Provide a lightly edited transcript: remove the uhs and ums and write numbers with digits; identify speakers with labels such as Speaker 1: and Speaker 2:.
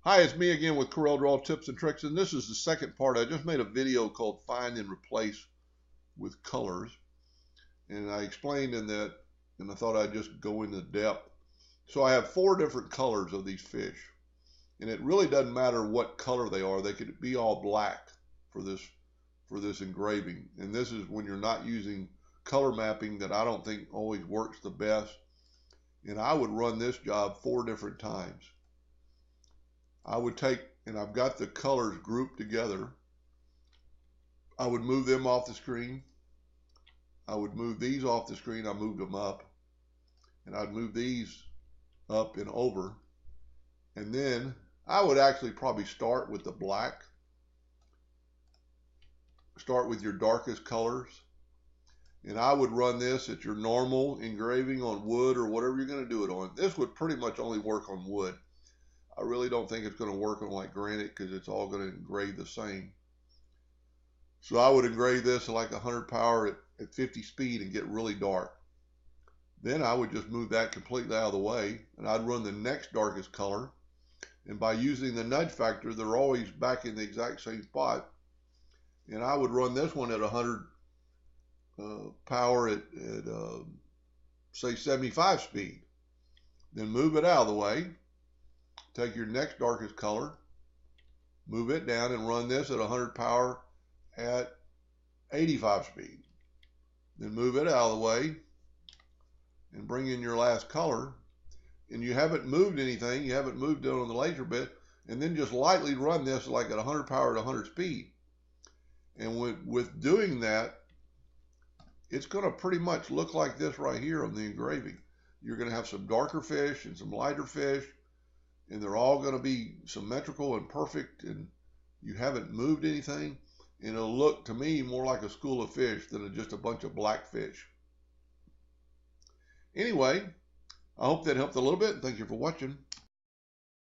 Speaker 1: Hi, it's me again with Corel Draw Tips and Tricks, and this is the second part. I just made a video called Find and Replace with Colors, and I explained in that, and I thought I'd just go into depth. So I have 4 different colors of these fish, and it really doesn't matter what color they are. They could be all black for this engraving, and this is when you're not using color mapping that I don't think always works the best, and I would run this job 4 different times. I would take, and I've got the colors grouped together. I would move them off the screen. I would move these off the screen. I moved them up. And I'd move these up and over. And then I would actually probably start with the black. Start with your darkest colors. And I would run this at your normal engraving on wood or whatever you're going to do it on. This would pretty much only work on wood. I really don't think it's going to work on like granite because it's all going to engrave the same. So I would engrave this at like 100 power at 50 speed and get really dark. Then I would just move that completely out of the way, and I'd run the next darkest color. And by using the nudge factor, they're always back in the exact same spot. And I would run this one at 100 power at say 75 speed. Then move it out of the way. Take your next darkest color, move it down, and run this at 100 power at 85 speed. Then move it out of the way and bring in your last color. And you haven't moved anything, you haven't moved it on the laser bit, and then just lightly run this like at 100 power at 100 speed. And with doing that, it's going to pretty much look like this right here on the engraving. You're going to have some darker fish and some lighter fish, and they're all going to be symmetrical and perfect, and you haven't moved anything, and it'll look to me more like a school of fish than just a bunch of black fish. Anyway, I hope that helped a little bit. Thank you for watching.